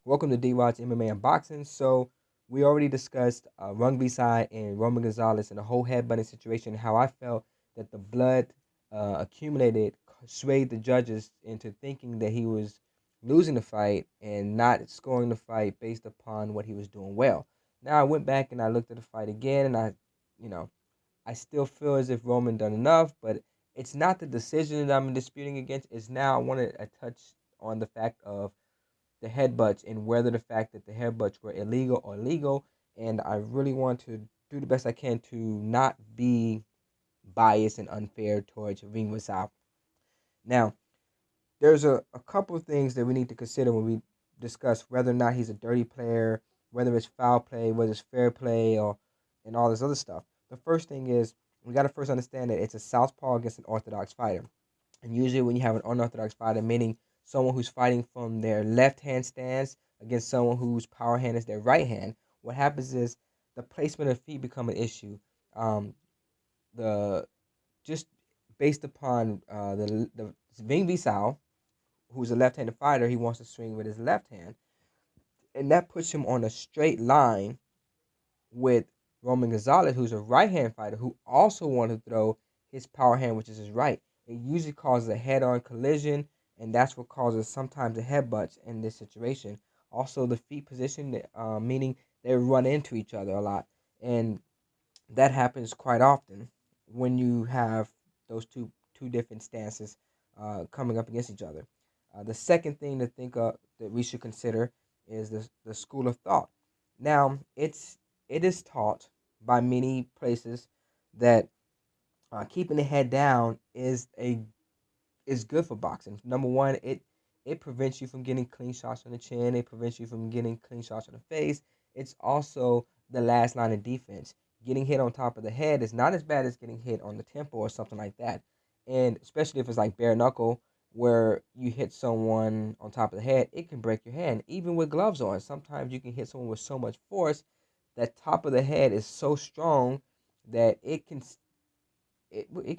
Welcome to DROD'S MMA and Boxing. So we already discussed Runvisai and Roman Gonzalez and the whole headbutting situation. How I felt that the blood accumulated swayed the judges into thinking that he was losing the fight and not scoring the fight based upon what he was doing well. Now I went back and I looked at the fight again, and you know, I still feel as if Roman done enough, but it's not the decision that I'm disputing against. It's now I want to touch on the fact of the headbutts and whether the fact that the headbutts were illegal or legal. And I really want to do the best I can to not be biased and unfair towards Runvisai. Now, there's a couple of things that we need to consider when we discuss whether or not he's a dirty player, whether it's foul play, whether it's fair play, or and all this other stuff. The first thing is we got to first understand that it's a southpaw against an orthodox fighter. And usually when you have an unorthodox fighter, meaning someone who's fighting from their left hand stance against someone whose power hand is their right hand, what happens is the placement of feet become an issue. The just based upon the Ving Visao, who's a left-handed fighter, he wants to swing with his left hand, and that puts him on a straight line with Roman Gonzalez, who's a right-hand fighter, who also wants to throw his power hand, which is his right. It usually causes a head-on collision, and that's what causes sometimes the headbutts in this situation. Also, the feet position, meaning they run into each other a lot, and that happens quite often when you have those two different stances coming up against each other. The second thing to think of that we should consider is the school of thought. Now, it is taught by many places that keeping the head down is good for boxing. Number one, it prevents you from getting clean shots on the chin. It prevents you from getting clean shots on the face. It's also the last line of defense. Getting hit on top of the head is not as bad as getting hit on the temple or something like that. And especially if it's like bare knuckle, where you hit someone on top of the head, it can break your hand. Even with gloves on, sometimes you can hit someone with so much force that top of the head is so strong that it can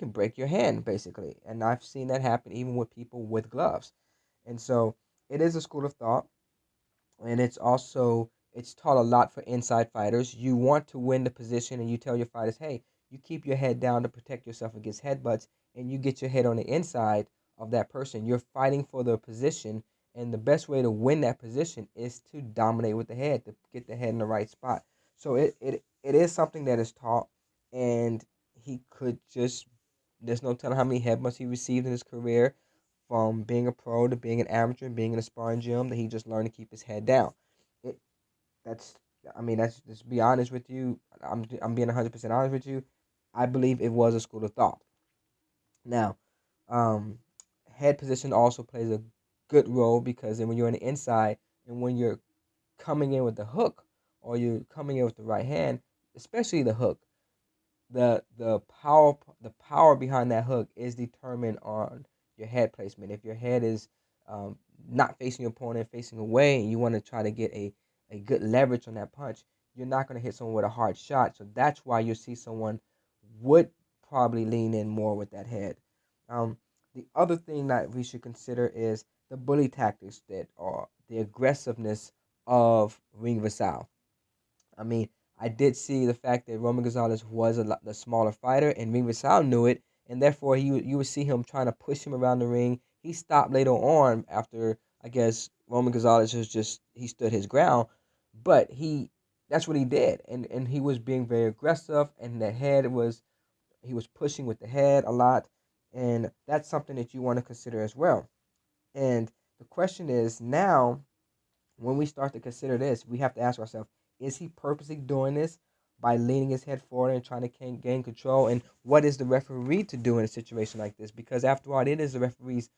break your hand basically. And I've seen that happen even with people with gloves. And so it is a school of thought, and it's taught a lot for inside fighters. You want to win the position, and you tell your fighters, hey, you keep your head down to protect yourself against headbutts, and you get your head on the inside of that person. You're fighting for the position, and the best way to win that position is to dominate with the head, to get the head in the right spot. So it is something that is taught, and he could just there's no telling how many headbutts he received in his career, from being a pro to being an amateur and being in a sparring gym, that he just learned to keep his head down. It that's I mean that's just to be honest with you. I'm being 100% honest with you. I believe it was a school of thought. Now, um, head position also plays a good role, because then when you're on the inside and when you're coming in with the hook, or you're coming in with the right hand, especially the hook, the power behind that hook is determined on your head placement. If your head is um, not facing your opponent, facing away, and you want to try to get a good leverage on that punch, you're not going to hit someone with a hard shot. So that's why you see someone would probably lean in more with that head. Um, the other thing that we should consider is the bully tactics that are the aggressiveness of Ring Vasal. I mean, I did see the fact that Roman Gonzalez was the smaller fighter, and Ring Vasal knew it, and therefore you would see him trying to push him around the ring. He stopped later on after, I guess, Roman Gonzalez was just he stood his ground, but that's what he did, and he was being very aggressive, and the head was he was pushing with the head a lot, and that's something that you want to consider as well. And the question is now, when we start to consider this, we have to ask ourselves, is he purposely doing this by leaning his head forward and trying to gain control? And what is the referee to do in a situation like this? Because after all, it is the referee's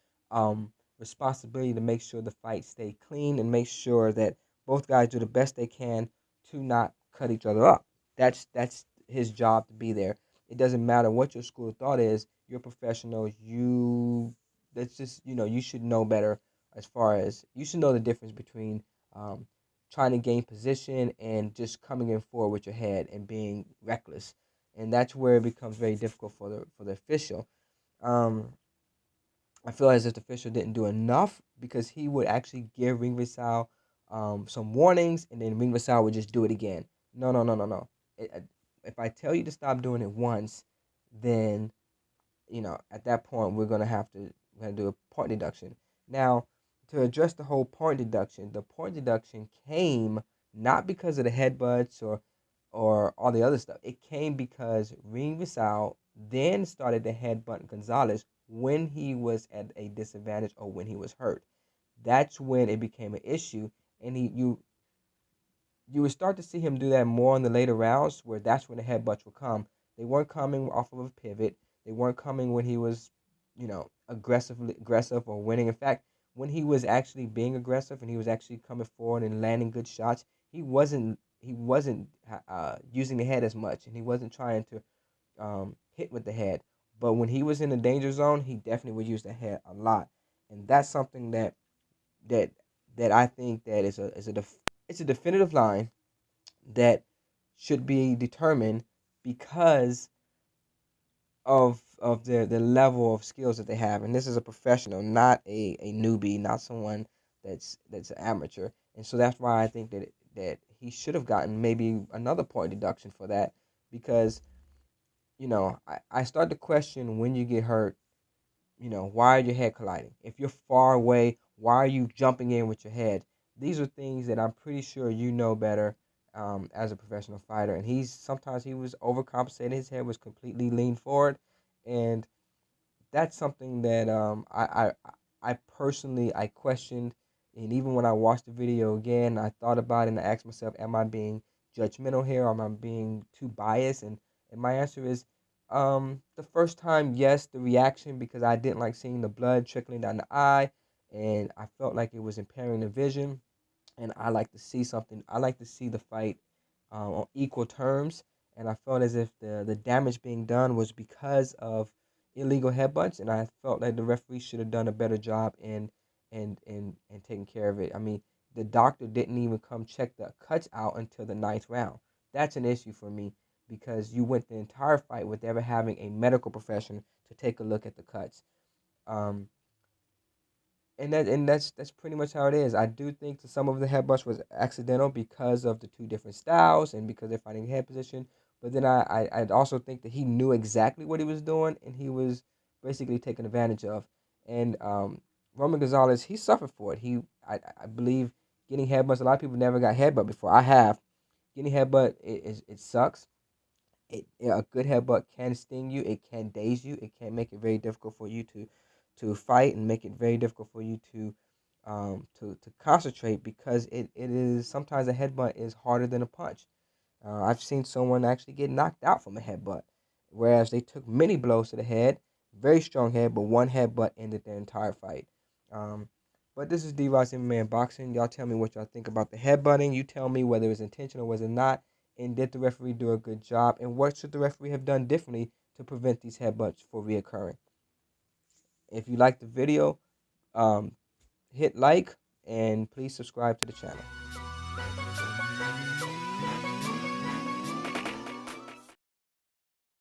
responsibility to make sure the fight stay clean and make sure that both guys do the best they can to not cut each other up. That's his job to be there. It doesn't matter what your school of thought is. You're a professional. That's just you should know better, as far as you should know the difference between um, trying to gain position and just coming in forward with your head and being reckless, and that's where it becomes very difficult for the official. Um, I feel as if the official didn't do enough because he would actually give Runvisai some warnings, and then Runvisai would just do it again. No, no, no, no, no. If I tell you to stop doing it once, then at that point we're gonna do a point deduction. Now, to address the whole point deduction, the point deduction came not because of the headbutts or all the other stuff. It came because Ring Visal then started to headbutt Gonzalez when he was at a disadvantage or when he was hurt. That's when it became an issue, and you would start to see him do that more in the later rounds, where that's when the headbutts would come. They weren't coming off of a pivot. They weren't coming when he was, aggressive or winning. In fact, when he was actually being aggressive and he was actually coming forward and landing good shots, he wasn't using the head as much, and he wasn't trying to hit with the head. But when he was in the danger zone, he definitely would use the head a lot, and that's something that that I think that it's a definitive line that should be determined because of the level of skills that they have. And this is a professional, not a newbie, not someone that's an amateur. And so that's why I think that he should have gotten maybe another point deduction for that, because I start to question, when you get hurt, why are your head colliding? If you're far away, why are you jumping in with your head? These are things that I'm pretty sure you know better, as a professional fighter. And sometimes he was overcompensating. His head was completely leaned forward, and that's something that I personally I questioned. And even when I watched the video again, I thought about it and I asked myself, am I being judgmental here, or am I being too biased? And my answer is, the first time, yes, the reaction, because I didn't like seeing the blood trickling down the eye, and I felt like it was impairing the vision. And I like to see something. I like to see the fight on equal terms. And I felt as if the damage being done was because of illegal headbutts, and I felt like the referee should have done a better job in taking care of it. I mean, the doctor didn't even come check the cuts out until the ninth round. That's an issue for me, because you went the entire fight with ever having a medical profession to take a look at the cuts. Um, and that's pretty much how it is. I do think that some of the headbutts was accidental because of the two different styles and because they're fighting head position. But then I also think that he knew exactly what he was doing, and he was basically taken advantage of. And Roman Gonzalez, he suffered for it. I believe getting headbutts. A lot of people never got headbutt before. I have. Getting headbutt, it sucks. A good headbutt can sting you. It can daze you. It can make it very difficult for you to fight, and make it very difficult for you to concentrate, because it is sometimes a headbutt is harder than a punch. I've seen someone actually get knocked out from a headbutt, whereas they took many blows to the head, very strong head, but one headbutt ended their entire fight. Um, but this is DROD'S MMA and Boxing. Y'all tell me what y'all think about the headbutting. You tell me whether it was intentional or was it not, and did the referee do a good job, and what should the referee have done differently to prevent these headbutts from reoccurring. If you like the video, um, hit like, and please subscribe to the channel.